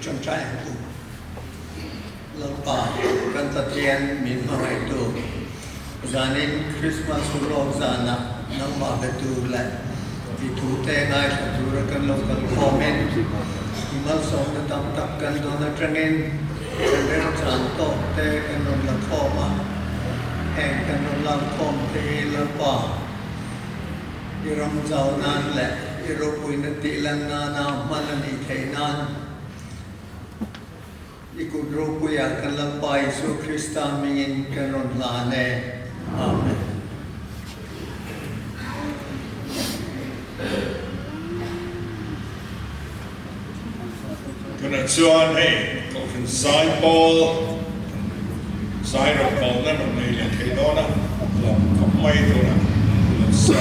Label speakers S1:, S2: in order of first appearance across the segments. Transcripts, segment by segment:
S1: trong trái tu lâu ba kan ta tian min ma hai tu zanin Christmas ulog zana nang ma ka tu la ti tu te ngai ka tu ra kan lo kan comment imal song na tam tak kan do na trangin kan ren chan to te kan non la khoma heng kan non la khom te la pa iram zau nan la iro puin ti lan na na manan I thainan ikudro puya kan la pai su Kristian mingin kan ron la ne amen
S2: Kristian hey kon sai Pawl sai ro Pawl na no nei le thei do na lo ko mai do na sa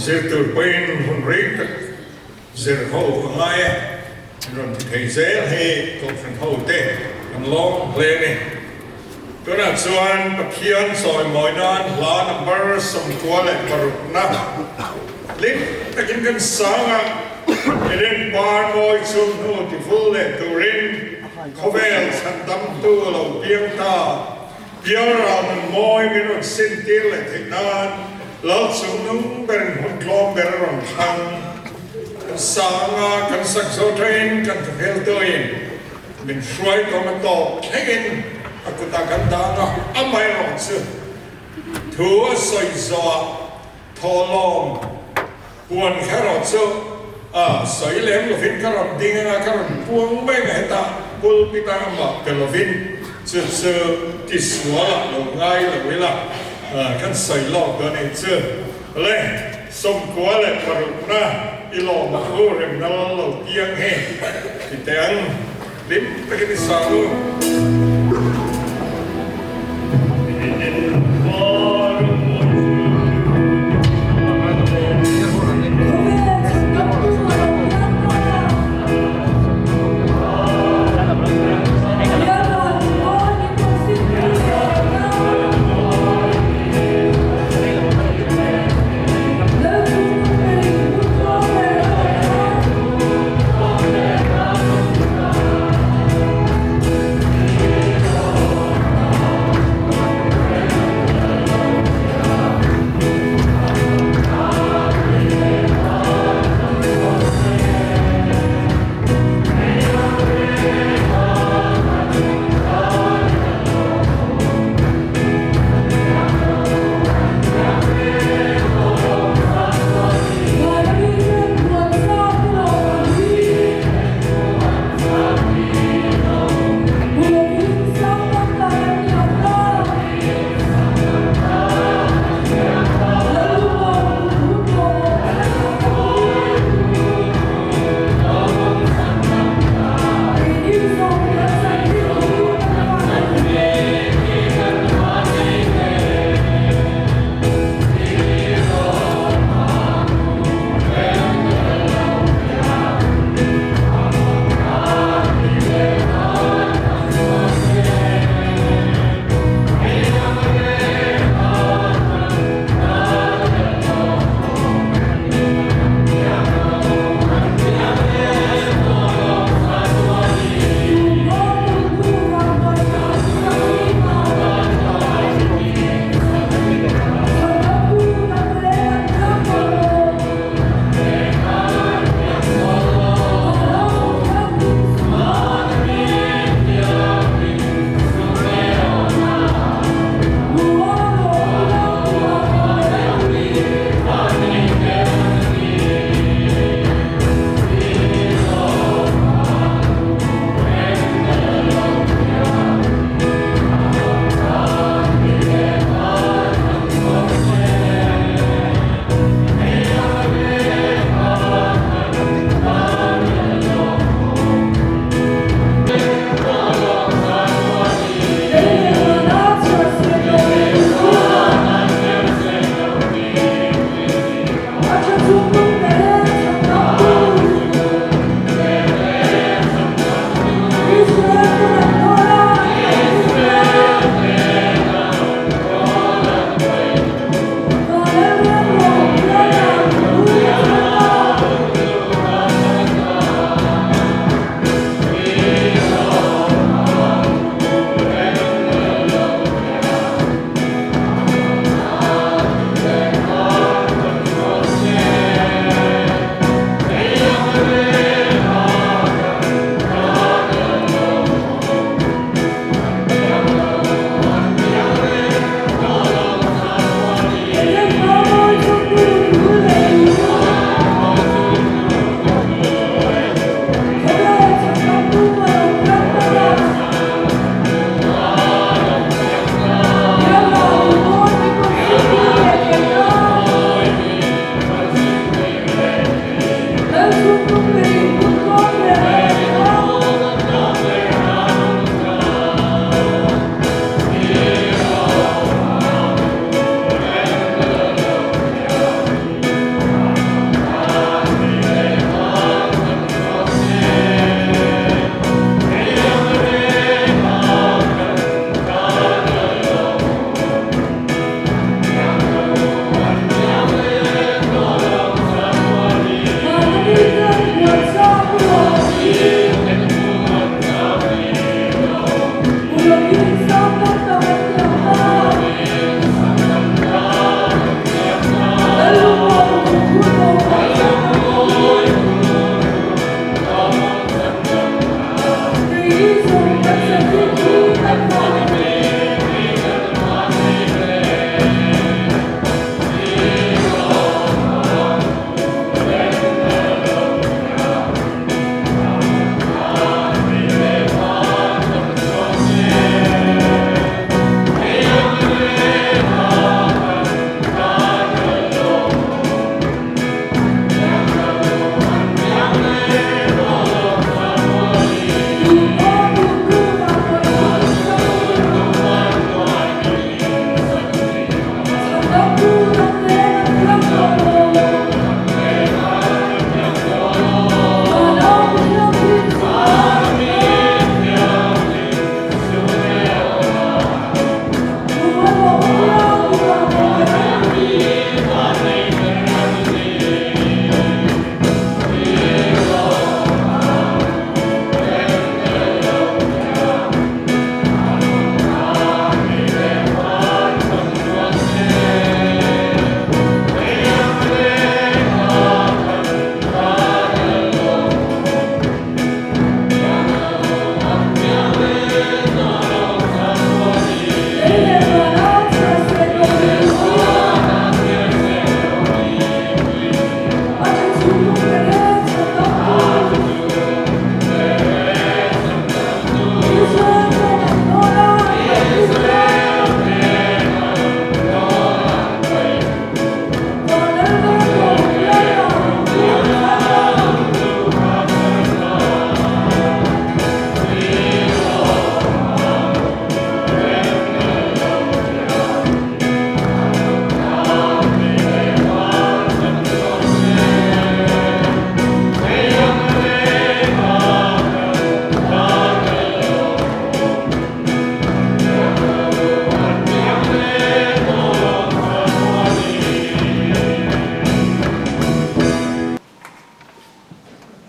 S2: Sir Turpain von Rick, Sir Ho Maya, Ron Hazel, hey, go from Ho Day, and long lady. Do not so on, Pakian, so Moinan, La number, some toilet, Barukna. Live, I can song, and then bar boy, some no, the full, to ring, เขาเวลฉันตั้มตัวเราเพียงตาเพียงเรามันมอยมีรถสิ้นตีเลยที่นานเราสูงนุ่งเป็นหุ่นกลมเป็นรองทังสางากันสักโซเทรนกันทุกเฮลตัวเองเป็นช่วยตัวมันโตให้กินaku takkan tanah amai rongse tua soizo tolong puan karotso soi lem lo fin karon dinga karon puang beng heta pul pita ma pelovin se tiswala lo ngai lo wila kan soi lo don etze le som kuale paruna ilo ma urem na lo piang he kitang lim pekini salu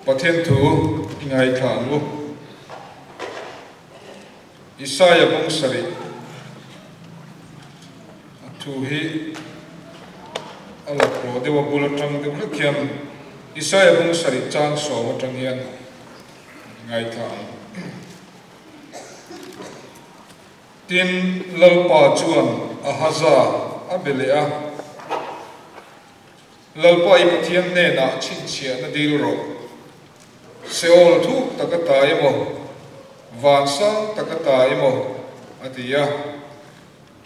S2: Pathian thu ingai thang lu Isaya bong sari thu hi ala pro dewa bulatang de bhakhyam Isaya bong sari chang so matang hian ingai thang tin lalpa chuan ahaza abelea lalpa I pathian ne na chin chia na dil ro Seol thu takatai mo Vansa takatai mo Atia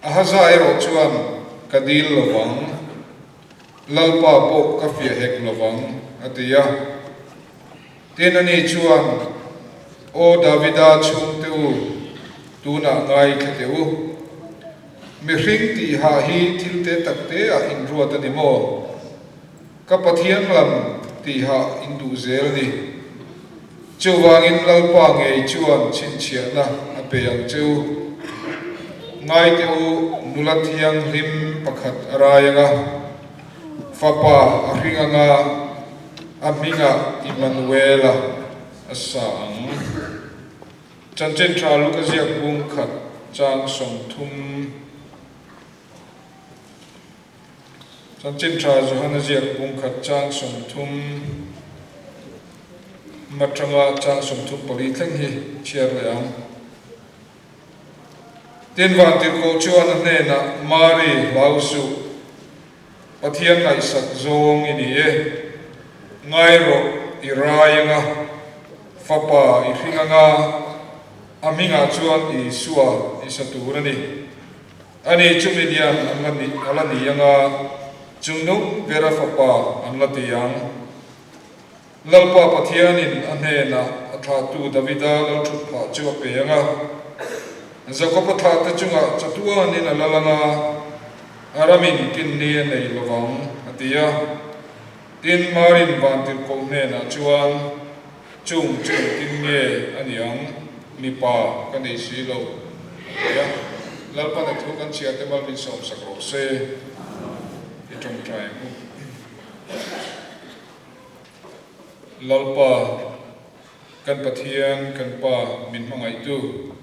S2: Ahazai ro chuan Kadil lovang Lalpa po kafia hek lovang Atia Tinani chuan O Davida chung teu Tuna ngai kateu Mihring ti ha hi tilte takte a inrua tani mo Kapathian lam ti ha indu zel ni Chuwangin lalpa ngei chuan chin chia na apeyang chu ngai teu nulathiang lim pakhat arayanga fapa ahringanga aminga Emmanuela asang chanchen tralu kaziak bung khat chang song thum chanchen tra johana ziak bung khat chang song thum Matranga chang sum thu pali thang hi chiar leang tin van tir ko chuan ne na mari lausu pathian ngai sak zong ini e ngai ro irayanga fapa ihringanga aminga chuan I suwa I saturani ani chumidian angani alani yanga chungnu vera fapa anlatiyang Lalpa pathianin anhena athatu Davida lalthut pha chu apeyanga zakopatha ta chunga chatua ni na lalanga aramin kinni nei lovang atia tin marin bantir ko hena chuan chung tinge aniang mipa kanei silo ya lalpa na thu kan chia te mal min som sakro se itong trai Lalpa kan pathian kan pa min mangai tu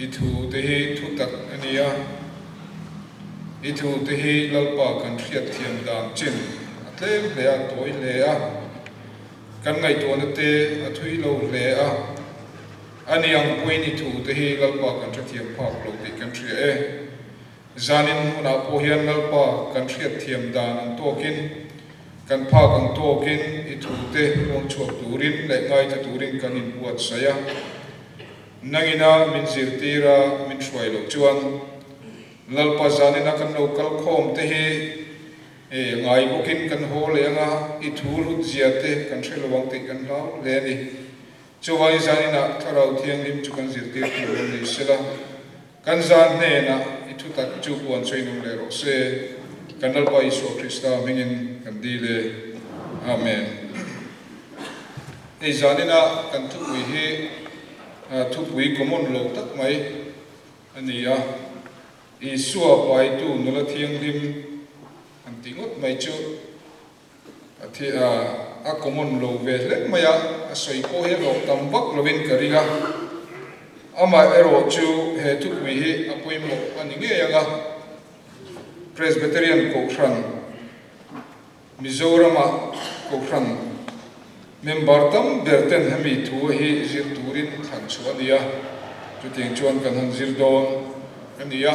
S2: Ithu te hi thu tak ania Ithu te hi lalpa kan riat thiam dang chin atlem le a toy le a kan ngai to na te a thui lo le a
S3: ani ang puini thu te hi lalpa kan thiam phak lo ti kan thria e zanin huna po hian lalpa kan thriat thiam dan ang tokin kan phak ang tokin I thu te ong chuak turin le ngai ta turin kan in buat saya nangina min zirtira min shwai lo chuan lalpa zanina kan lo kal khom te hi ngai bokin kan hol anga I thur hut ziate kan threlawang te kan lau le ni chuwai zanina tharau thiang lim chu kan zirtir tu ni sela kan zan ne na I thu tak chu puan cheinum le ro se kan lalpa Isu Krista mingin kan di le amen ei zanina kan thu wi hi thu wi komon lo tak mai ania Isu pai tu nula thiang lim an tingot mai chu athi a common lo ve le maya a soi ko he lo tam vak lovin kariga ama ero chu he tu wi hi apoi mo ani nge yanga Presbyterian ko khran Mizorama ko khran member tam berten hami thu hi zir turin than chuania chu ting chuan kan han zir don ania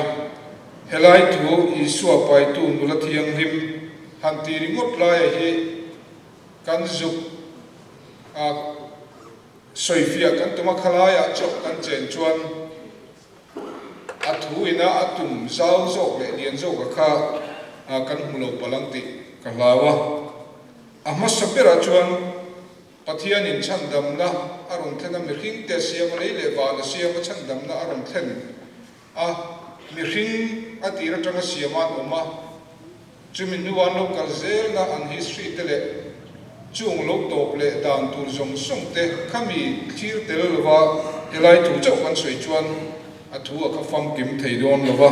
S3: helai thu Isu pai tu nula thiang lim han ti ringot lai hi kan zuk soifia kan tuma khalaya chok kan chen chuan athu ina atum zau zok le lian zok kha kan hulo palang ti kalawa amma sapera chuan pathian in chandam na aron thena mi hing te siam le le wa na siam chandam na aron then mi hing atira tanga siama oma chumin nuwan local zel na an history tele chung lo top le dan tur zong song te khami thir tel lova elai thu chau kan soi chuan athu a khafam kim thei don lova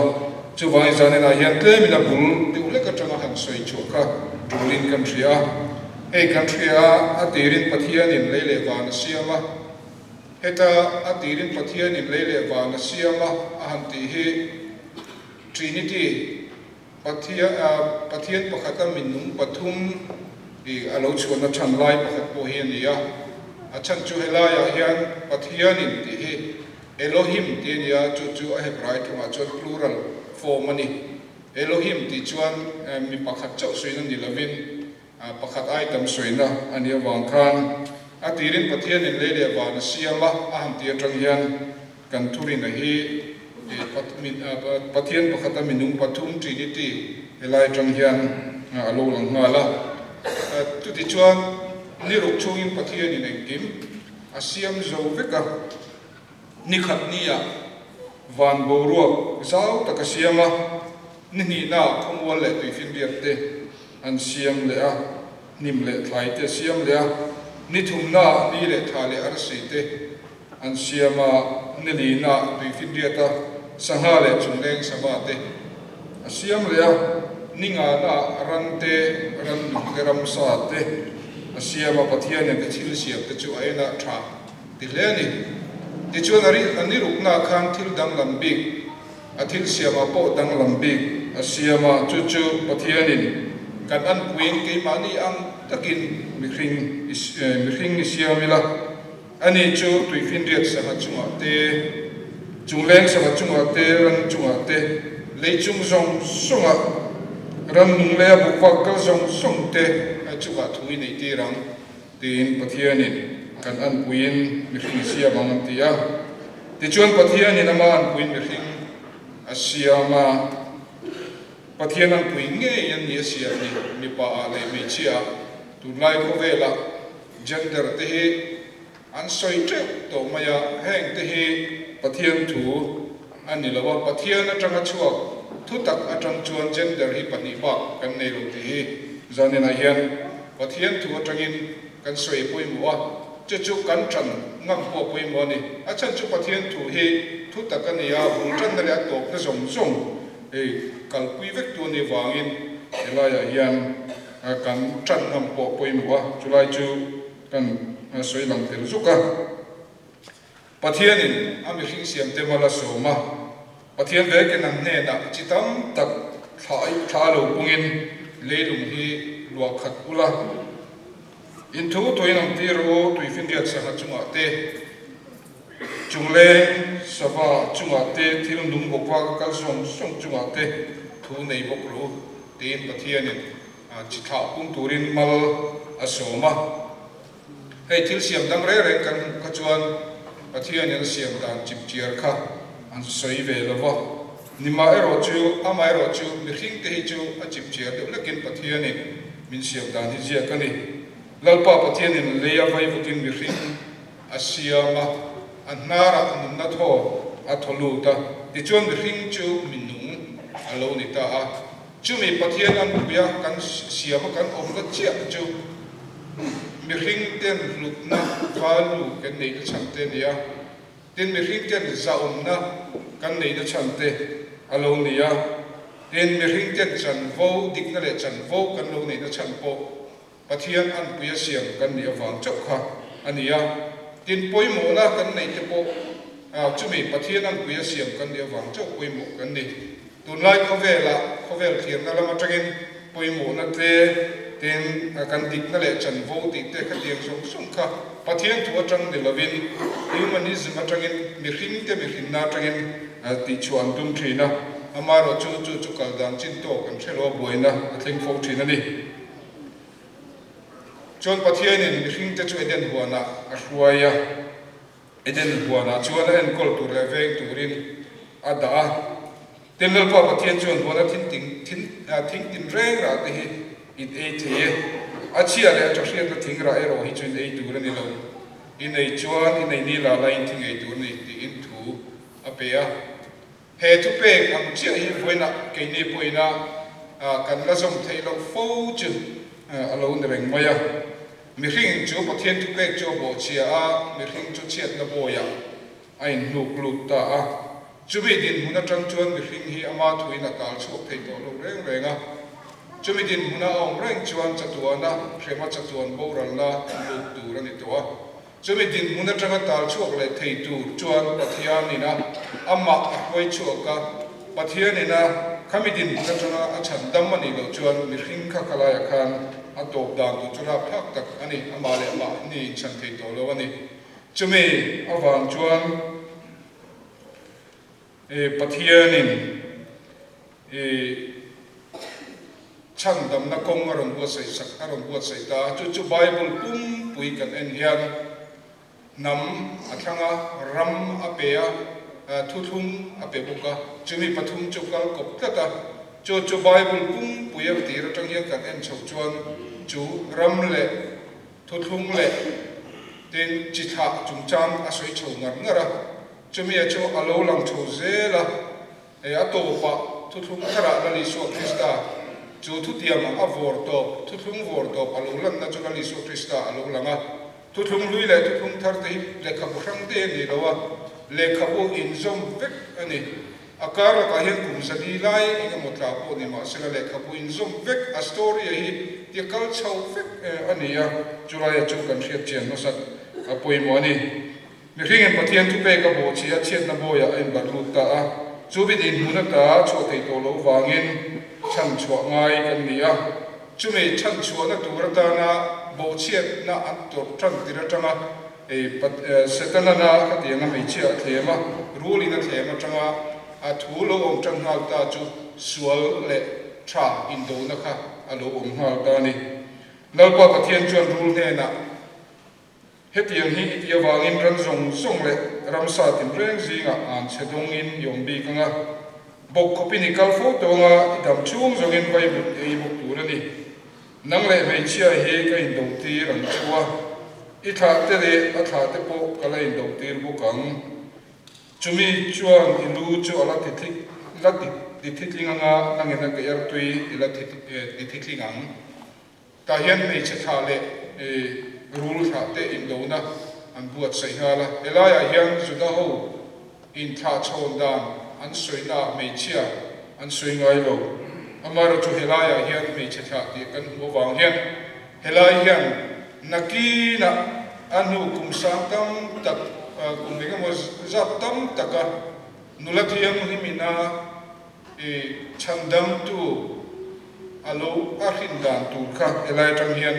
S3: chu vai zanena hian te mina bul ti ule ka tanga han soi chu kha tulin kan thria ei kan thria atirin pathian in leile van siama heta atirin pathian in leile van siama a han ti hi Trinity pathian pakhata minung pathum I alo chuan chan lai pakhat po hian nia a chan chu helaya hian pathian in ti hi Elohim ti nia chu a Hebraic ma chuan plural form ani Elohim ti chuan mi pakhat chau soina ni lovin pakhat item soina ania wang khan a tirin pathian in lele wa na siama a han ti atang hian kan thurin a hi pathian pakhata minung pathum Trinity helai tang hian alo lang ngala tu ti chuan ni ruk chungin pathian in engkim asiam zo veka ni khat nia van boruak zau takasiama ni ni na khomwal le tuifin biate an siam le a nim le thlai te siam le a ni thumna ni le thale ar si te an siama ni ni na tuifin biata sangha le chungleng sama te asiam le a ninga na rante ran geram sa te asiama pathian ne thil siam te chu aina tha ti le ni ti chu ani rukna khan thil dang lambik athil siama po dang lambik asiama chu chu pathian in kan an puin ke mani ang takin mihring siamila ani chu tuifin riat sa chunga te chungleng sa chunga te ran chunga te leichung zong sunga ram nung le bukwa kal zong song te chuka thui nei ti rang tin pathianin kan an puin mihring siam ang tia ti chuan pathianin ama an puin mihring asiama pathian an puin nge yan ni sia ni mi pa ale me chia tu lai ko vela gender te hi an soi tre to maya heng te hi pathian thu ani lawa pathian atanga chuak thu tak atang chuan gender hi pani ba kan nei lo ti hi zanena hian pathian thu atangin kan soi poi mo chu chu kan tran ngam po poi mo ni achan chu pathian thu hi thu tak ani ya bung tran na le tok na zong zong ei kal pui vek tu ni wangin elaya hian kan tran ngam po poi mo chulai chu kan soi lang tel zuka pathianin ami hring siam te mala soma pathian vekin an ne na chitam tak tha lo pungin leilum hi lua khat ula in thu toinam ti ro tuifin riat sa chunga te chung le sava chunga te thil nung bok wa kal som som chunga te thu nei bok ru tin pathian in chi tha pung turin mal asoma hei thil siam dang re re kan ka chuan pathian in siam dan chip chiar kha an soi ve lova nima ero chu ama ero chu mi khing te hi chu a chip chiar de lekin pathian in min siam dan hi zia kani lalpa pathian in leya vai vutin mi khing asiama anara anna tho atholuta ti chuan mi khing chu minung alo ni ta a chu mi pathian an buya kan siama kan om la chia chu mi khing ten lutna valu kan nei ka chante nia tin mi khing ten zaumna kan nei na chante alo nia tin mi khing ten chan vo dikna le chan vo kan lo nei na chan po pathian an puya siam kan ni awang chok kha ania tin poimo na kan nei te po chu mi pathian an puya siam kan ni awang chok poimo kan ni tunlai khovel thiam na lama tagin poimo na te tin kan dikna le chan vo ti te kha tiang song song kha pathian thu atang ni lovin humanism atangin mi khing te mi khin na tangin ti chuan tum thina amaro chu kal dan chin to kan thelo boina athling fo thina ni chon pathian in mi khing te chu eden huana a hruaya eden huana chuan en kol tur le veng turin ada tenal pa pathian chuan huana thin tin reng ra te hi in a the achia le athian na thing ra ero hi chun ei tur ni lo in ei chuan in ei ni la line thing ei tur ni ti in thu apea he tu pe ang chia hi voina ke ni poina kan la som thei lo fo chu alo reng maya mi khing chu pathian tu pe chu bo chia a mi khing chu chiat na boya ai nuk lut ta a chu bi din huna tang chuan mi khing hi ama thuina kal chok thei to lo reng renga chu mi din huna ong reng chuan chatuana khema chatuan boral na lut tur ani to a chu mi din huna tanga tal chok le thei tu chuan pathian ni na amma hoi choka pathian ni na khami din huna tanga a chan dam ani lo chuan mi khing kha kala ya khan atop dan tu chura phak tak ani amale ama ni chan thei to lo ani chumi awang chuan pathianin chan dam na kong aron bu sai sak aron bu sai ta chu bible pui kan en hian nam athanga ram apea thuthum ape buka chumi pathum chukal kop tata chu bible pui a ti ra tang hian kan en chho chuan chu ram le thuthum le tin chi tha chung chang a soi chho ngar ngara chumi a chu alo lang chho zela ato pa thuthum khara la li so krista chu thu tiam a vor to thuthum vor to alo lan na chu la li so krista alo langa thuthum lui le thuthum thar te le kha bu rang te ni lawa le kha bu in zom vek ani akar ka hian kum sadi lai inga motla po ni ma sela le kha bu in zom vek a story hi ti kal chau vek ania chulai chu kan thiat chen no sat a poi mo ni mi ringen pathian tu pe ka bo chi a chen na boya en batlut ta a chu bi din huna ta chu thei to lo wangin chan chua ngai kan nia chu me chan chua na tur ta na bo chiat na an to tang tira tanga setana na ka tianga me chia thema ruli na thema tanga a thu lo om tang hal ta chu sual le tra indo na kha alo om hal ta ni lalpa pathian chuan rul ne na hetiang hi tia wangin ran zong song le ramsa tin reng zinga an chedong in yombi kanga bok kopini kal fo tonga idam chung zongin vai bu ei bok turani nang le mei chia he ka in dong ti ran chua I tha te le a tha te po kala in dong ti bu kang chumi chuan ilu chu ala ti thik la ti thiklinga nangena ka yar tui ila ti thiklingang ta hian mei che tha le rule tha te in do na an buat sai hala elaya hian juda ho in tha chon dan an soina mei chia an soi ngai lo amaro chu helaya hian mei che tha ti kan ho wang hian helai hian nakina anu kum sam tam tak kum dinga mo zap tam taka nulathiam himina chandam tu alo akhin dan tu kha elai tang hian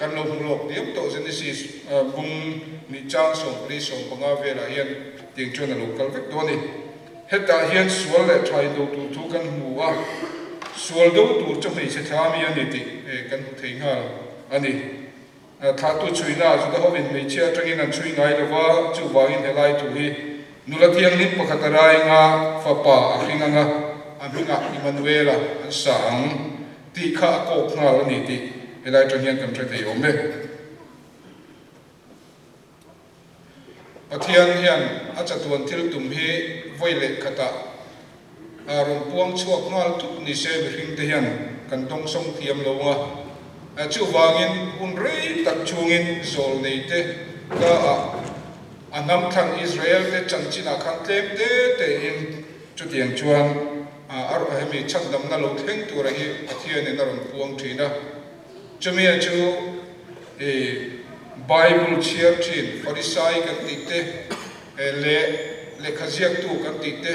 S3: kan lo lok diam to Genesis bung ni chang som pri som panga vela hian ting chuan local vek do ni heta hian sual le thai do tu kan muwa sual do tu chu mei se thami ani ti kan thei nga ani tha tu chuina chu da hobin mei chia tangin an chui ngai lawa chu wangin helai tu hi nula thiang ni pakhatarai nga fa pa ahringa nga aminga Emmanuela an sang ti kha ko ngal ni ti helai tangin kan thei thei ome Pathian hian achatuan thil tum hi voile khata ron puang chuak ngal tup ni se bring te hian kan dong song thiam lo nga chu wangin un rei tak chungin zol nei te ka anam than Israel te chanchina khan tlem te in chu tiang chuan ar hemi chandam na lo theng tu ra hi Pathian in ron puang thina chumi chu Bible cheer chin Pharisai kan tite le khaziak tu kan tite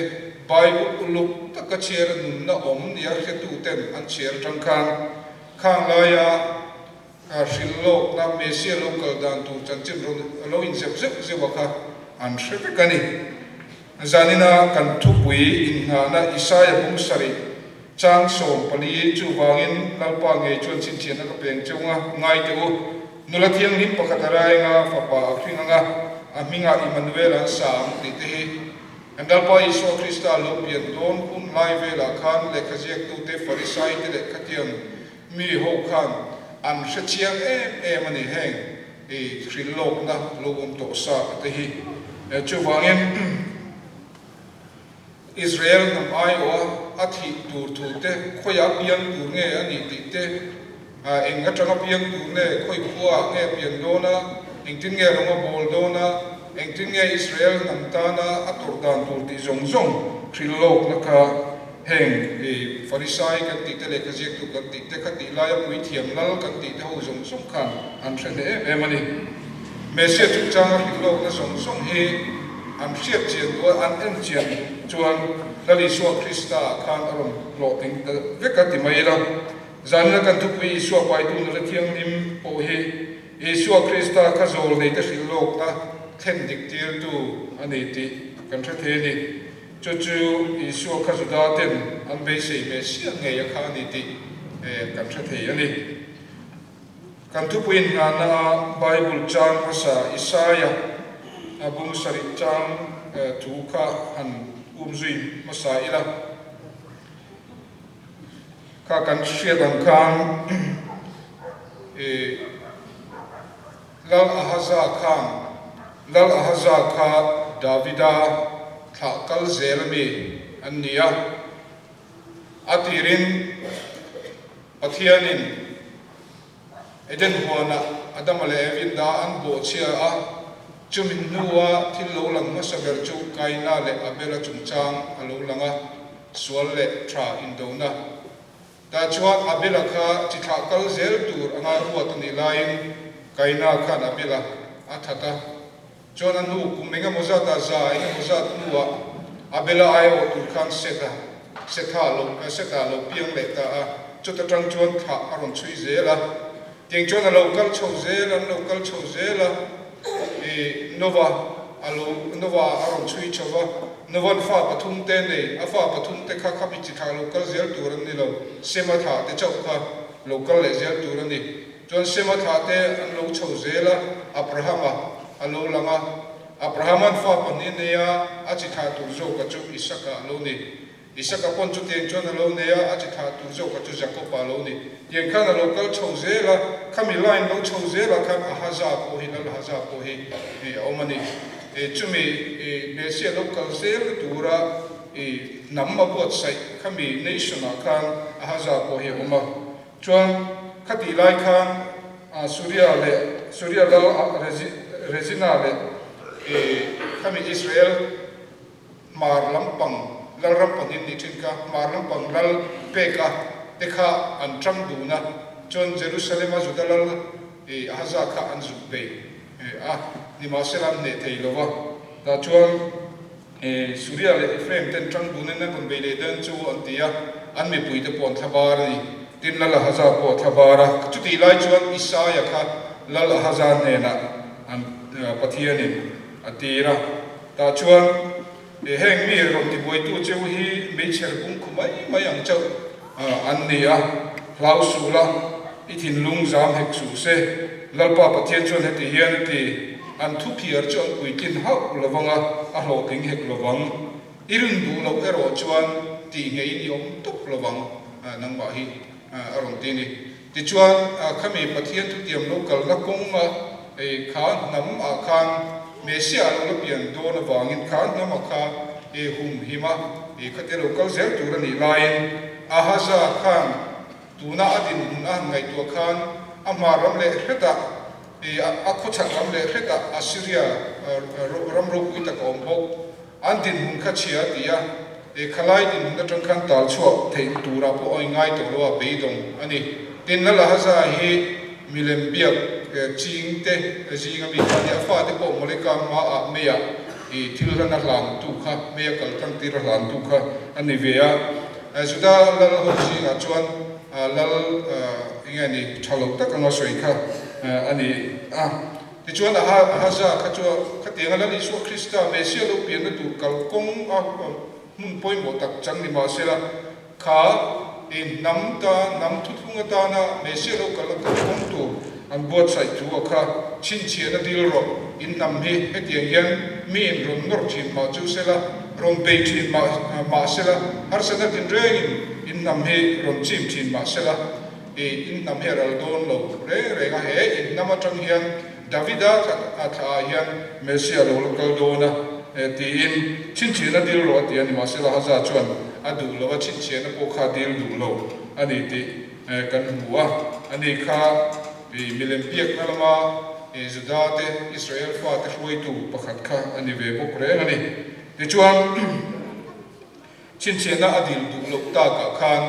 S3: Bible uluk taka cheer nun na om ni ar tu ten an cheer tang khang la ya shillok na mesia local dan tu chanchim lo in zep waka an shrepe kani zanina kan thupui in na Isaiah bung sari chang som pali chu wangin lalpa nge chuan chin chen na ka peng chunga ngai te u nula thiang ni pakhatarai nga fa pa ahringa nga aminga Emmanuel an sang ti te hi andal pa Isu Krista lo pian don kun lai vela khan le khaziak tu te Pharisai te le khatiam mi ho khan an shachiang mani heng thrillok na logum to sa te hi chu wangin Israel nam ai wa athi tur thu te khoya pian tur nge ani ti te enga tanga piang tu ne khoi khua nge pian dona engtin nge ronga bol dona engtin nge Israel namtana atur dan tur ti zong thrillok na ka heng Pharisai kan ti te le khaziak tu kan ti te khati la ya pui thiam lal kan ti te ho zong khan an thane emani message tu chang thrillok na zong he an siat chen tu an en chen chuan lali so Krista khan aron lo ting vekati mai la zanna kan tu pi Isu pai tu na thiang nim po he Isu Krista ka zol nei te thrillok ta thlen dik tir tu ani ti kan tha the ni chu Isu kha zu da ten an be sei me sia nge ya kha ni ti kan tha the ani kan tu puin na Bible chang asa Isaiah abung sari chang tu kha han zui masaila ka kan shia dan khan lal ahaza kha Davida tha kal zelmi annia atirin Pathianin eden huana adamale evin da an bo chia a chumin nuwa thil lo lang ma saber chu kaina le abela chungchang alo langa sual le tra indona da chuan abela kha chitha kal zel tur anga ruat ni lain kaina khan abela athata chona nu kumenga mozata za ina mozat nuwa abela ai o tur khan setha lo piang le ta a chuta tang chuan tha aron chui zela ting chona local chho zela nova aron chui chova novan fa pathum te nei afa pathum te kha bi chitha local zel turan ni lo sema tha te chau kha local le zel turan ni chon sema tha te an lo chho zela Abrahama alo langa Abrahaman fa panin ne ya a chitha tur zo ka chu Isaka pon chu te chon lo ne ya a chitha tur zo ka chu Jacob alo ni yen khan local chho zela khami line lo chho zela khan ahaza ko hi omani chumi mesia local zel tura namma bot sai khami nation khan ahaza ko hi oma chuan khati lai khan Surya la Regina le khami Israel mar lampang lal rampang in ni thinka mar lampang lal peka tekha an tram du na chon Jerusalem azudalal ahaza kha an zubbe ni maselam ne theilowa da chuan Surya le Ephraim ten tram du na kon be le den chu antia an mi pui te pon thabar ni tin lal haza po thabara chuti lai chuan Isaya kha lal haza ne na an pathianin atira ta chuan heng mi rom ti boi tu cheu hi me cher bung khumai mai ang chau an nia hlau sula ithin lung zam hek su se lalpa pathian chuan heti hian ti an thu phiar chuan puitin hau lawanga a hlo ting hek lawang irun du lo ero chuan ti ngei ni om tuk lawang nang ba hi aron ti ni ti chuan khami pathian thu tiam local la konga e khan nam a khan mesia lo pian do na wangin khan nam a kha e hum hima e khate local zel tur ni lain a haza khan tuna adin na ngai to khan amaram le kheta e akhochak ram le kheta Assyria ram ro ita kom ho andin hun kha chia tia e khalai din na tang khan tal chuo thei tura po oi ngai to lo be dong ani tin na la haza hi milem biak ching te jinga mi kha ya fa te po moleka ma a meya e thil na lang tu kha meya kal tang ti ra lang tu kha ani veya suda lal ho ji nga chuan lal ingani thalok tak anga soi kha ani ti chuan haza kha chu kha tenga la ni so Krista mesia lo pian na tu kal kong mun poi mo tak chang ni ma sela kha in nam thu thunga ta na mesia lo kal ta kong tu an bot sai tu kha chin chie na dil ro in nam hi hetiang yan mi in rom nor chin ma chu sela rom be chin ma sela har sana tin reng in nam hi rom chim chin ma sela e in nam he ral don lo re ga he in nam atang hian Davida atha hian mesia lo kal do na ti in chin chin na dil ro ti ani ma sela haza chuan adu lo wa chin chin na po kha dil du lo ani ti kan huwa ani kha bi milem piak na lama e zudate Israel fa te hloi tu pakhat kha ani ve bok re ani ti chuan chin chin na adil du lo ta ka khan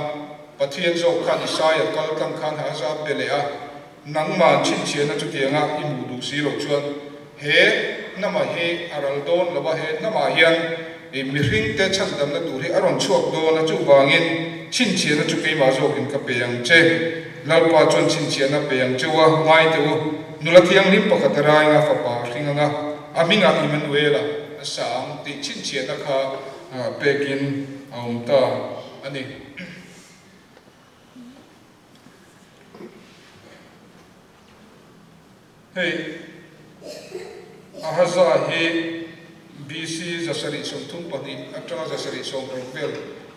S3: pathian zo khan Isaya kal kam khan haza bele a nangman chin chin na chu tianga imu du si lo chuan he nama he araldon laba he nama hian e mihring te chan dam na turi aron chuak do na chu wangin chin chin na chu ke ma zo in ka peyang che lalpa chon chin chin na peyang chuwa mai tu nulathiang lim pakatara nga fa pa ringa aminga Emmanuela asang ti chin chin na kha pekin aumta ani hey ahaza he BC zasari som thum pani atra zasari som profel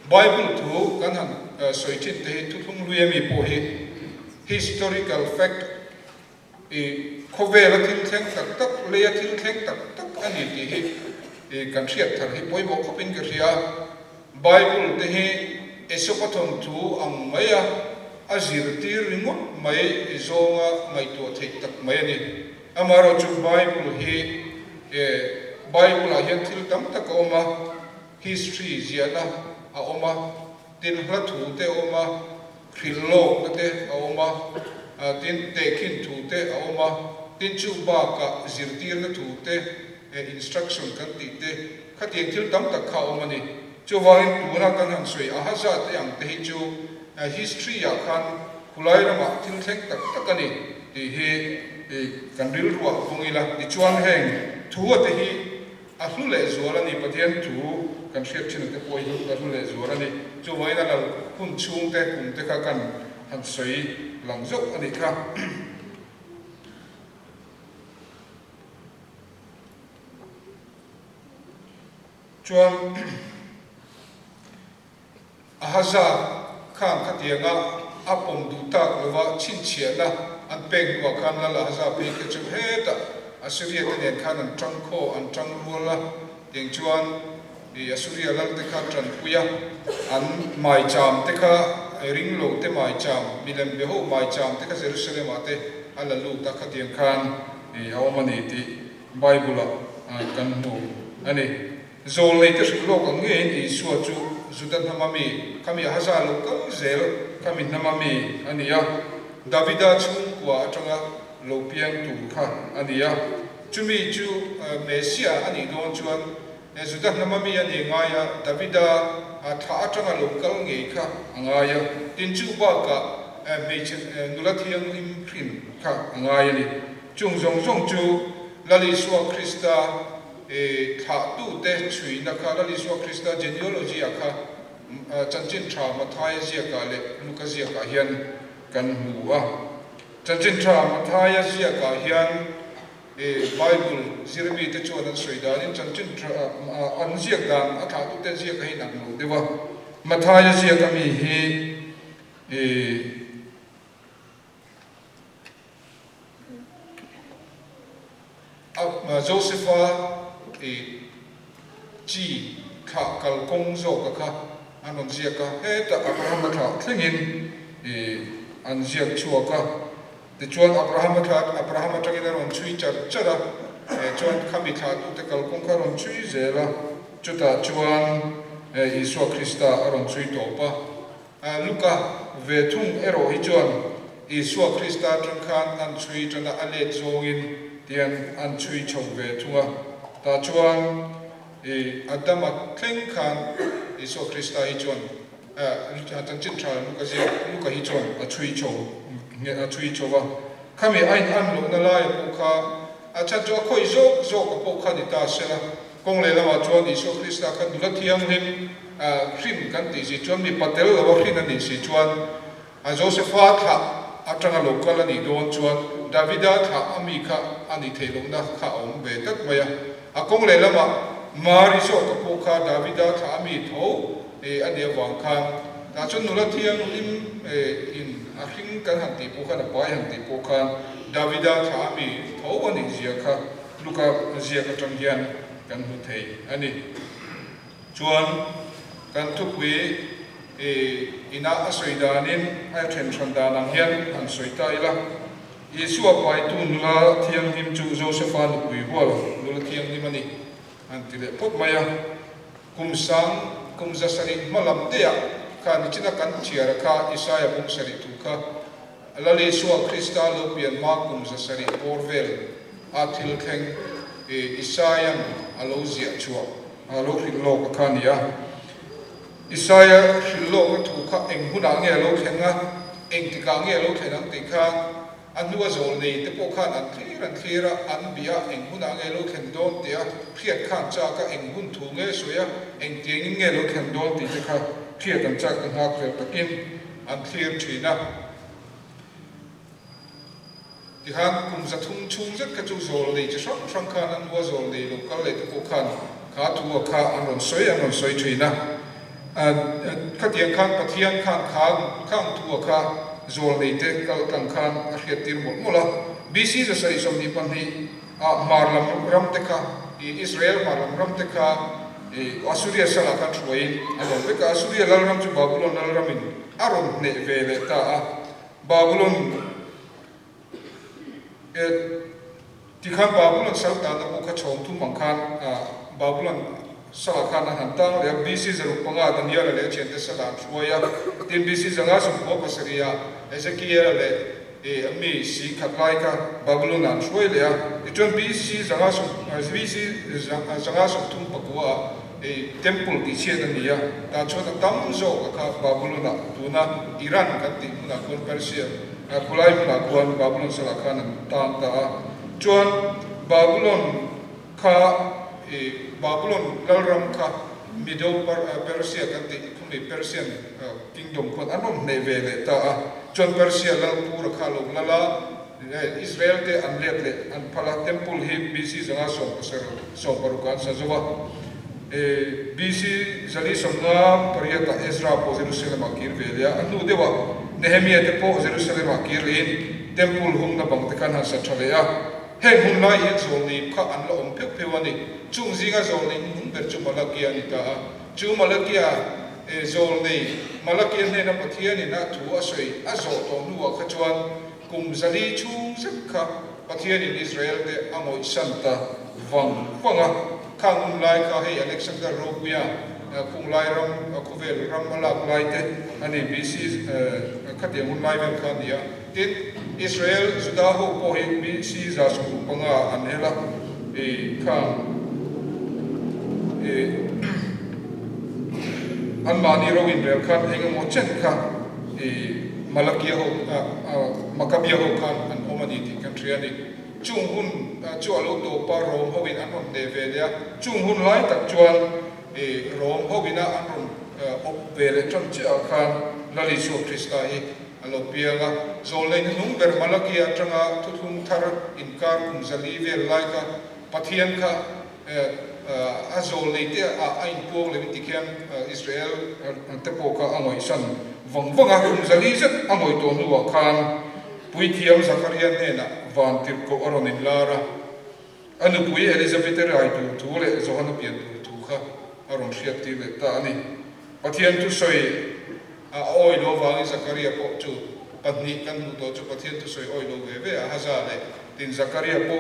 S3: Bible thu kan han soitin te thu thum luemi po he historical fact e khovela thil theng tak tak leya thil theng tak tak ani ti he e kan thiat thar hi poi mo khopin ka ria Bible te he esopathon thu ang maya azir tir ringot mai zonga mai to thei tak mai ani amaro chu Bible hi Bible a hian thil tam tak oma history ziana a oma tin hla thu te oma Urlawk te a oma tin te khin thu te a oma tin chu ba ka zirtir na thu te instruction kan ti te khatiang thil tam tak kha oma ni chu wangin tuna kan han soi a haza te ang te hi chu history ya khan kulai rama thil theng tak tak ani ti he kan ril ruwa bungila ti chuan heng thu ate hi a hlule zuala ni pathian thu kan hriat thin te poi hi a hlule zuala ni chu waina lal hun chung te kum te kha kan han soi lang zok ani kha chuan a haza khan khatianga apom du tak lova chin chiana an peng wa khan la haza pe ke chu heta Assyria te nen khan an tang kho an tang ruala teng chuan e Assyria lal te kha tran puya an mai cham te kha ring lo te mai cham milem be ho mai cham te kha Jerusalem ate ala lu ta kha tiang khan e awmani ti Bible kan mu ani zol nei te lo ka nge ni suwa chu Zudan hamami kami haza lo ka zel kami namami ania Davida chung wa atanga lo piang tu kha ania chumi chu Mesia ani don chuan Sudah nama mi ani ngaya Davida tha atanga lokal nge kha ngaya tinchu ba ka mechen nulathiang lim prin kha ngaya ni chung zong zong chu lali swa Krista tha tu te chui na kha lali swa Krista genealogy kha chanchin tha mathai zia ka le lukazia ka hian kan huwa chanchin tha mathai zia ka hian Bible zirmi te chuan an soida in chanchin an ziak dan a tha tu te ziak hi nang lo dewa mathaya ziak ami hi Josepha chi kha kal kong zo ka kha anon ziak ka he ta Abraham tha thlengin an ziak chua ka the chuan Abraham atangin aron chui chara chuan khami tha tu te kal kong karon chui zela chuta chuan Isua Krista aron chui to pa Luka ve thung ero hi chuan Isua Krista tangkhan an chui chana ale zongin tian an chui chong ve thunga ta chuan Adam thleng khan Isua Krista hi chuan chanchin tha Luka hi chuan a chui chong nghe chui chowa kami ain an lo na lai pokha acha cho khoi zo ka pokha ni ta sela kong le lama chuan Isu Krista khan dula thiang lim khrin kan ti si chuan mi patel lo khrin ani si chuan Josepha tha atanga lokal ani don chuan Davida tha ami kha ani thelong na kha om be tak maya kong le lama mari so ka pokha Davida tha ami tho ani awang khan ta chuan nula thiang lim in akhing kan han ti pokha na pai han ti pokha Davida tha ami tho ani zia kha Luka zia ka tanghian kan hu thei ani chuan kan tu pui ina asoidanin ai then thanda nang hian an soita ila Yesu apai tu nula thiang him chu Josepha nu pui bol nula thiang him ani an ti le pot maya kumsang kumzasari malam dea kan china kan chiara kha Isaiah bung sari tu kha lali suwa Krista lo pian ma kumzasari orvel athil kheng Isaiah alozia chua alo khilo ka nia Isaiah khilo tu kha eng huna nge lo khenga eng tika nge lo khenang ti kha anua zol nei te pokhan an thira an bia eng huna nge lo khen don tia phiat khan cha ka eng hun thu nge soya eng tiang nge lo khen don ti te kha phiat an cha kan ha kre takin an clear thina ti han kum za thung chung zat ka chu zol nei chi sang khan an wa zol nei lo kal le te pokhan kha tu kha an soi thina kha tiang khan pathian khan khang tu kha zol nei te kal tang khan a khiat tir mola BC za sai som ni pan ni marlam ram te kha Israel marlam ram te kha Asuria sala ka thuai alon be ka Asuria lal ram chu Babylon lal ramin aron ne vele ta Babylon ti khan Babylon sal ta na ko kha chong thu mang khan Babylon sala khan han tang le BC za ru panga da nia le chen te sala thuaya tin BC za nga sum ko pasaria Ezekiel le ami si khatlai ka Babylon an thuai le ti chon BC za nga sum thum pakwa temple ti chen ania ta chona tam zo ka Babylon na tuna Iran kan ti na kon Persia kulai na kuan Babylon sala khan tan ta chon Babylon kha Babylon lalram kha Middle Persia kan ti khumi Persian kingdom kon anom ne vele ta chon Persia lal pur kha lo lala Israel te anlet le an phala temple hi BC zanga so parukan sa zowa BC zali somna pariyata Ezra po Jerusalem akir velia anu dewa Nehemiah te po Jerusalem akir in temple hum na bang te kan ha sa thalea heng hun lai in zol ni kha an lo om phek phewani chung zinga zol ni hun ber chu malakia ni ta chu malakia zol ni malakia ne na pathia ni na thu asoi azo to nu kha chuan kum zali chung zakha pathia ni Israel te amoi santa wanga khang lai ka he Alexander Roguya kung lai ram kuvel ram ala lai te ani BC khate hun lai vel khan dia tin Israel juda ho po he BC za su panga anela khang an mani ro in rel khan eng mo chen kha malakia ho makabia ho khan an omani ti country ani chung hun chu alo to pa rom ho in an ron de ve dia chung hun lai tak chuan rom ho in an ron op ve le tram cha khan lali su krista hi alo pianga zolai nung ber malakia tanga thuthum thar inkar kum zali ve lai ka pathian kha azol leite a ain pong le tikhian Israel tepo ka angoi san wangwanga kum zali zet angoi to nuwa khan puithiam Zakaria ne na van tir ko aronin lara anu pui Elizabeth rai tu le zohana pian tu kha aron riat ti le ta ani pathian tu soi a oi lo wang Zakaria po chu patni kan mu to chu pathian tu soi oi lo ve a haza le tin Zakaria po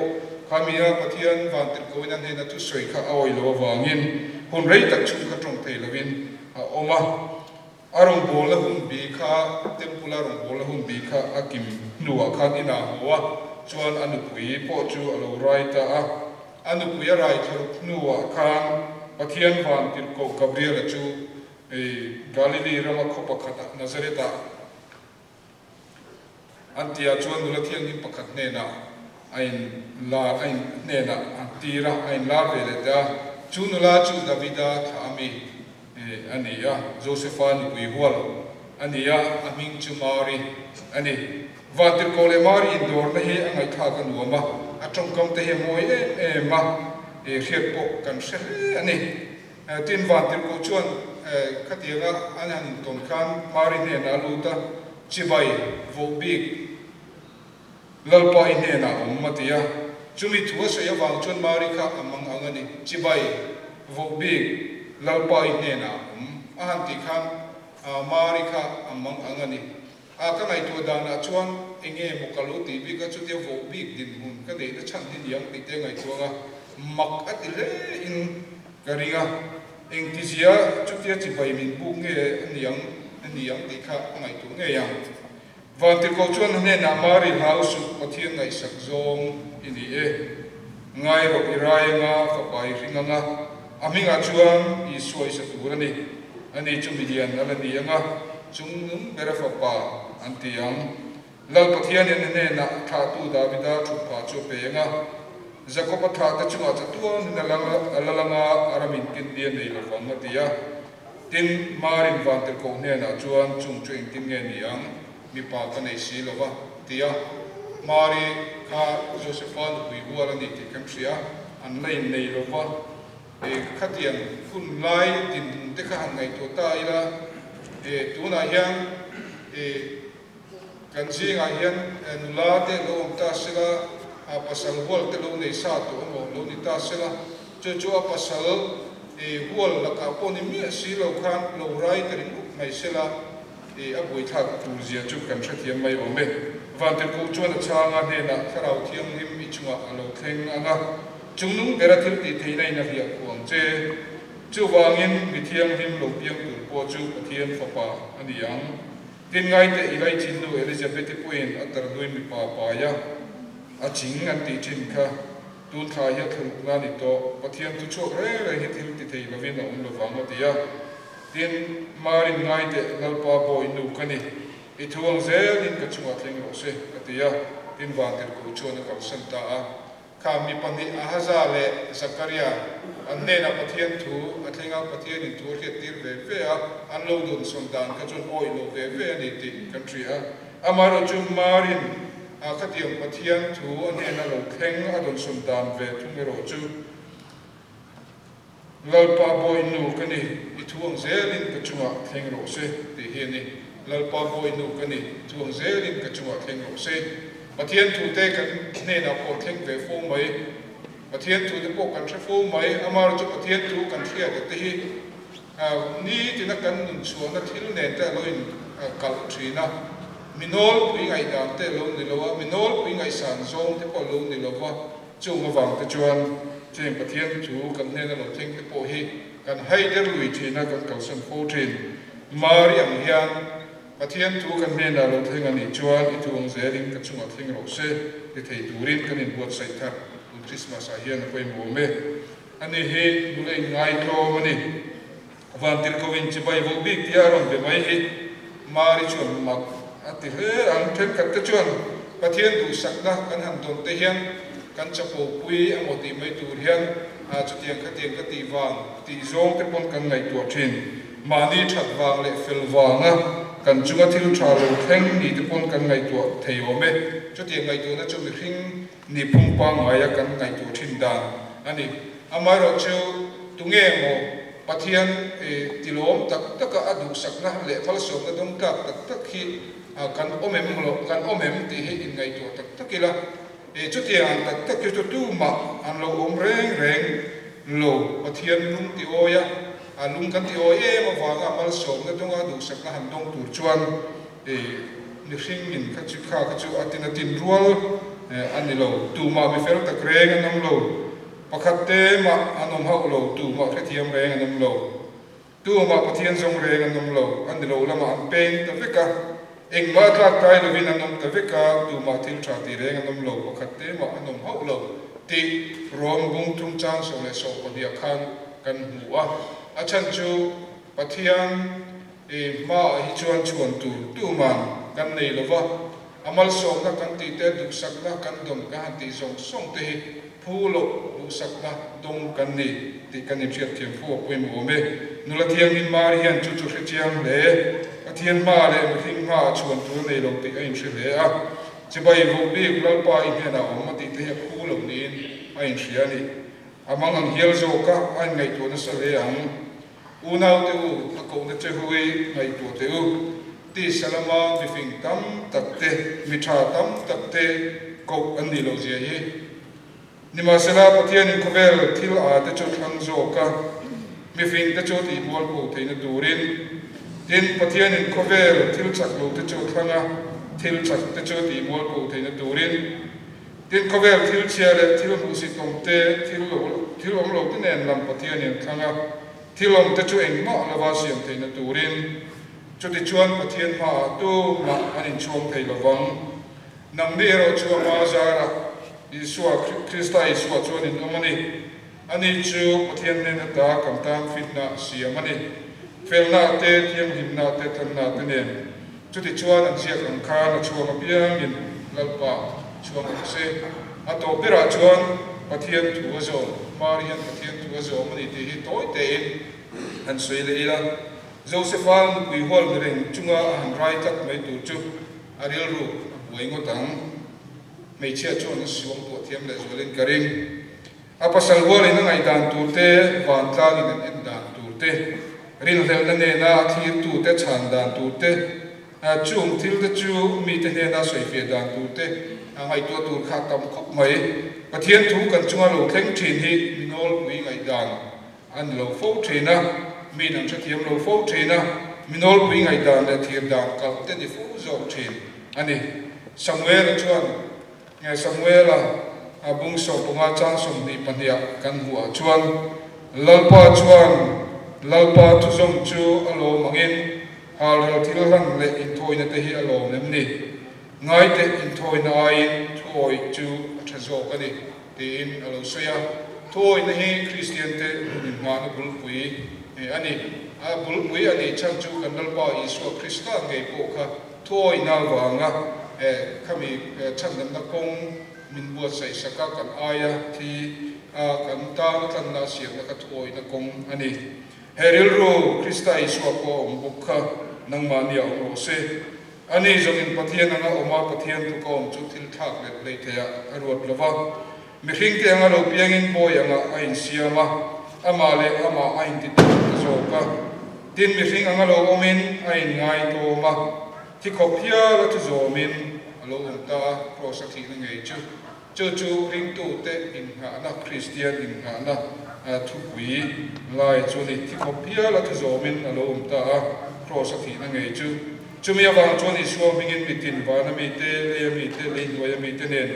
S3: khamia pathian van tir ko nan he na tu soi kha oi lo wangin hun rei tak chu kha trong thei lovin a oma arong bola hun bi kha tempula rong bola hun bi kha akim nuwa khan ina hoa chuan anu pui po chu alo rai ta a anu pui rai thar nuwa khan pathian van tir ko Gabriel chu Galilee rama khopa khata Nazareta antia chuan nula thiang ni pakhat ne na ain ne na antira ain la vele da chu nula chu Davida thami ania Josephani pui hual ania aming chu Mari ani vatir kole Mari indor na he angai tha kan nuama atong kam te he moi ma riat po kan se ani tin vatir ko chuan khatianga anan ton khan Mari ne na luta chibai vo big lalpa ine na ummatia chumi thua so ya wang chon Mari kha amang angani chibai vo big lalpa ine na ahan ti khan Mari kha amang angani a ka ngai tu da na chuan enge mokalu ti bi ka chu te vo big din hun ka de na chan din yang ti te ngai chuanga mak atile in karinga eng ti zia chu te chibai min bu nge aniang ti kha ngai tu nge yang van tir ko chuan ne na Mari house pathian ngai sak zong ini ngai ro irai nga fa pai ringa nga aminga chuan I soi sa turani ani chumidian alani anga chungnum berafa pa antiang lal pathian ne na tha tu Davida thu pa chu pe nga Jacob tha ta chunga chatuan na langa aramin kin dia nei lo wang atia tin Marin van tir ko ne na chuan chung twing tin nge niang mi pa ka nei si lova tia Mari kha Josephan hui huala ni ti kam sia an nei lova khatian kun lai tin te kha han ngai to ta ila tu na hian kan jinga hian nula te lo ta sila a pasal hol te lo nei sa to lo ni ta sila chu a pasal hol la ka poni mi si lo khan lo rai te ring mai sila a boi thak tu zia chu kan tha thiam mai ome van te ko chuan changa ne na kharau thiam lim I chunga alo thleng anga chungnung berathil ti theinai na ria kuang che chu wangin mi thiam lim lo piang tur po chu pathian fa pa aniang tin ngai te ilai chin nu Elizabeth puin atar dui mi pa ya a ching an ti chin kha tun tha ya thul na ni to pathian tu chu re hi thil ti thei lovin na lo wang atia tin Marin ngai te lalpa boy nu kani I thuang zel in ka chunga thleng ro se atia tin van tir ko chona kal santa a kha mi pani a haza le Zakaria an ne na pathian thu athenga pathian in tur he tir ve a an lo dun sondan ka chon oi lo ve ni ti country a amaro chu Marin a khatiam pathian thu an ne na lo thleng a dun sondan ve thumero chu lalpa boy nu kani I thuang zelin ka chunga thleng ro se ti he ni lalpa boy nu kani thuang zelin ka chunga thleng ro se pathian thu te kan ne na po thleng ve fo mai pathian thu te po kan thre fo mai amar chu pathian thu kan thria te hi ni tina kan nun chuana thil ne ta loin kal thina minol pui ngai dang te lo ni lowa minol pui ngai san zong te po lo ni lowa chu ma wang te chuan chen pathian thu kan ne na lo thleng te po hi kan haider lui thina kan kausan fo thin Mariam hian pathian thu kan ne na lo thleng ani chuan I thuang zelin ka chunga thleng ro se ti thei turin kan in buat sai thar Christmas a hian koi mo me ani he bule ngai tlo mani van tir ko win chi bai vo big tia ron be mai hi mari chon mak ati he ang then kat te chon pathian du sakna kan han don te hian kan chapo pui amoti mai tur hian a chutiang khatiang ka ti wang ti zong te pon kan ngai tu thin mani that wang le fel wanga kan chunga thil tha lo theng ni te pon kan ngai tu thei ome chutiang ngai tu na chu mi hring ni phung pa maya kan ngai tu thin dan ani amaro chu tunge mo pathian tilom tak tak adu sakna le phal som na dong ka tak tak hi kan omem ti hi in ngai tu tak takila chutiang tak tak chu tu ma an lo om reng lo pathian lung ti oya lung kan ti oye ma wanga mal som na dong adu sakna han dong tur chuan ni hring in ka chu kha ka chu atin rual ani lo tu ma mi fel tak reng anam lo pakhatte ma anom hau lo tu ma khathiam reng anam lo tu ma pathian zong reng anam lo ani lo lama an pen ta veka eng ma tlak tai lo vin anom ta veka tu ma thil tha ti reng anam lo pakhatte ma anom hau lo ti rom bung tung chang so le so pa dia khan kan huwa achan chu pathian ma hi chuan tu man kan nei lova amal som na kan ti te du sak na kan dom ka han ti song song te phulo du sak na dong kan ni ti kan ni chiat thiam phu pui mo me nula thiang in mar hian chu chu chiang le pathian ma le hing ma chuan tu nei lo ti ain shri le a chibai vo bi lal pa in hena om ma ti te phulo ni ain shri ani amang ang hial zo ka an ngai tu na sa le ang unau te u ko na che hui ngai tu te u ti salama vi fing tam takte mitha tam takte ko ani lo je hi nima sala pathian in khovel thil a te chu thang zo ka mi fing te chu ti bol ko theina durin tin pathian in khovel thil chak lo te chu thanga thil chak te chu ti bol ko theina durin tin khovel thil chia le thil mu si tom te thil om lo te nen lam pathian in thanga thil om te chu eng ma lawa siam theina durin chuti chuan pathian ma tu ma anin chom thei lawang nang ni ro chu ma zara isua krista isua chuan in amani ani chu pathian ne na ta kam tam fitna siamani felna te thiam himna te thanna te nen chuti chuan an sia kan kha na chuang piang in lalpa chuang se ato bera chuan pathian thu zo marian pathian thu zo mani ti hi toi te in an sui le ila Josephine we hold ring chunga han rai tak mai tu chu aril ru wei ngotang mei chia chon siwang tu thiam le zolin karing apasal wol in ngai dan tu te van tlang in en dan tu te rin hel na ne na thir tu te chan dan tu te chung thil te chu mi te ne na soi fe dan tu te ngai tu tu kha tam khop mai pathian thu kan chunga lo thleng thin hi minol wi ngai dan an lo fo thina mi nang thiam lo fo thina minol wi ngai dan le thir dan kal te ni fu zo thin ani samuel chuan nge samuel abung so punga chang som ni pania kan hua chuan lalpa thu som chu alo mangin hal hal thil han le in thoina te hi alo nem ni ngai te in thoina ai thoi chu thazo ani tin alo soya thoi na hi Kristian te ni ma na bul pui ani bul pui ani chang chu kan lalpa isu Krista ngai po kha thoi na wanga kami chan na kong min bua sai saka kan aya thi kan ta na kan na siam na ka thoi na kong ani heril ro Krista isu ko mbukha nang mania ro se ani zongin pathian anga oma pathian tu ko chu thil thak le thea arot lova mi hring te anga lo piangin boy anga ain siama ama ain ti zo ka tin mi hring anga lo omin ain ngai to ma thi khopia la tu zo min alo ta prosakhi na ngai chu ring tu te in ha na Kristian in ha na thu wi lai chu ni thi khopia la tu zo min alo ta prosakhi na ngai chumi awang chuan isu mingin mitin wana mi te le noya mi te nen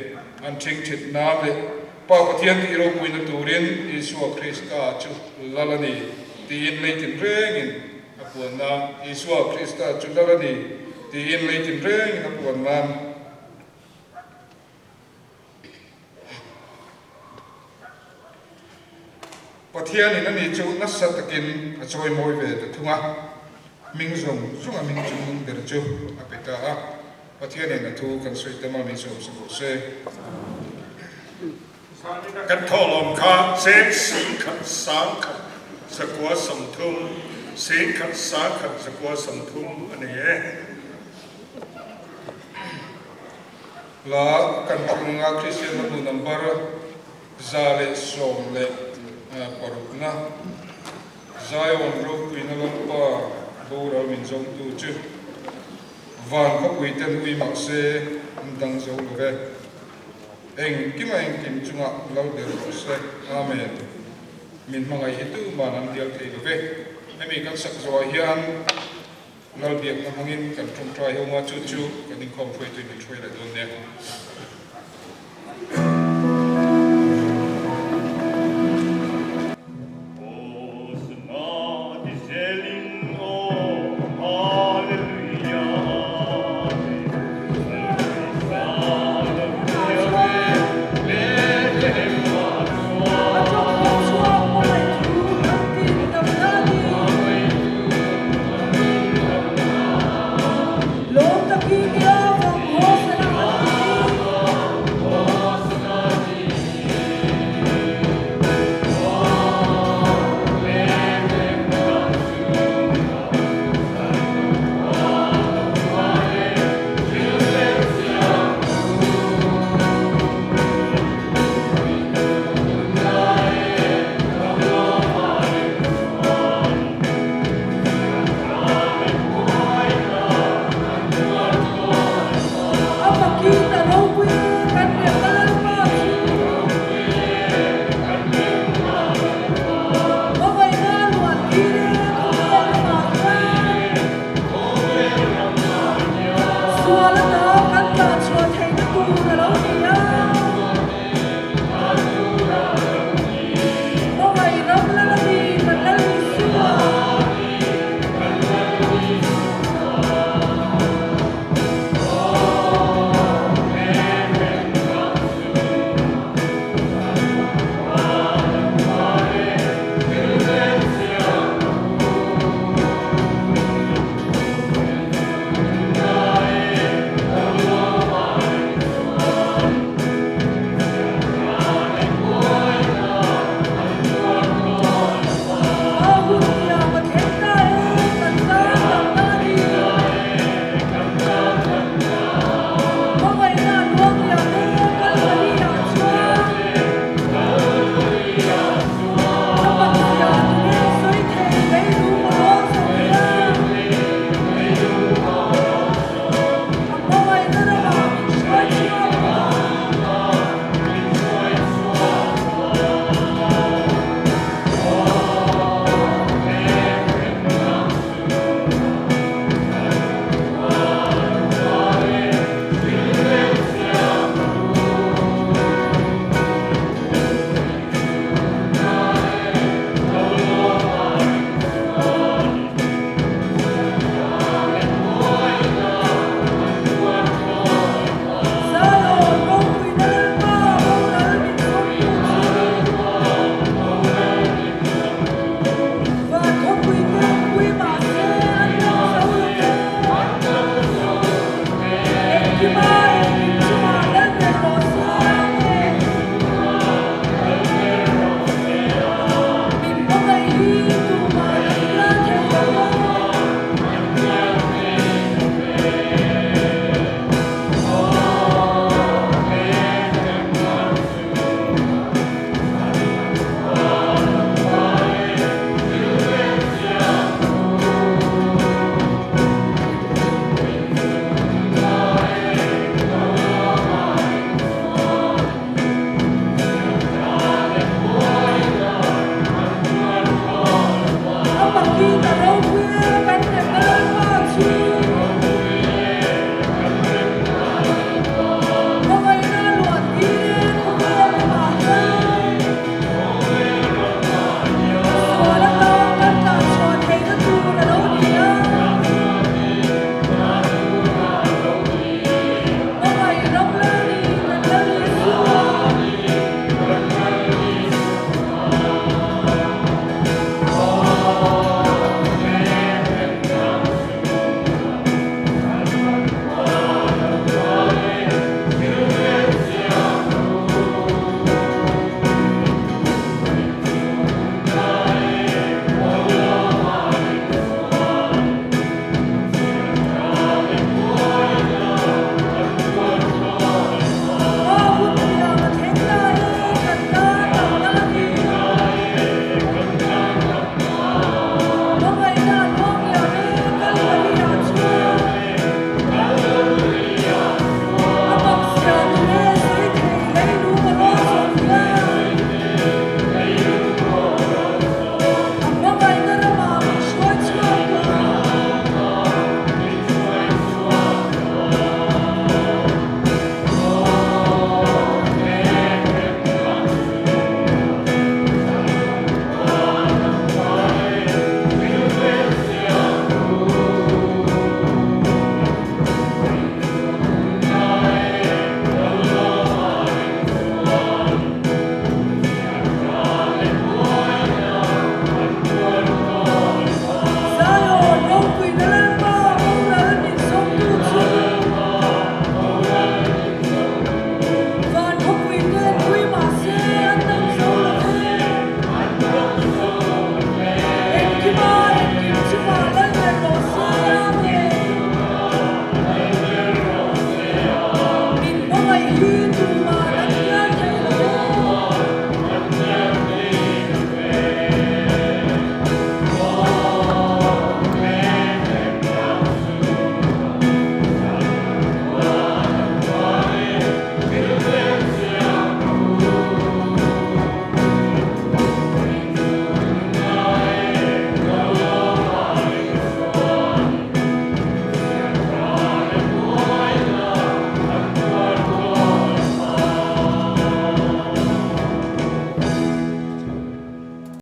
S3: an thing thit na le pa pathian ti ro puina turin isu Krista chu lalani tin leitin rengin apuana isu Krista chu lalani tin leitin rengin apuana Pathian in ani chu na satakin a choi moi ve ta thunga ming zong zunga ming chung der chu apeta a Pathian in a thu kan soi ta ma mi so se
S2: kan tholom kha sen si khat sang khat sakwa samthum sen khat sang khat sakwa samthum ani e
S3: la kan thunga Kristian na number zale som le parukna Zion ro kuina lampa bora min jong tu chu van ko kuiten ui mak se ndang zo ve eng kima eng kim chunga lo der se amen min mangai hitu manan dial thei ve emi kan sak zo hian nal biak na hangin kan thum trai ho ma chu chu kan Inkhawm phoi tu ni throi la don ne
S2: Zelling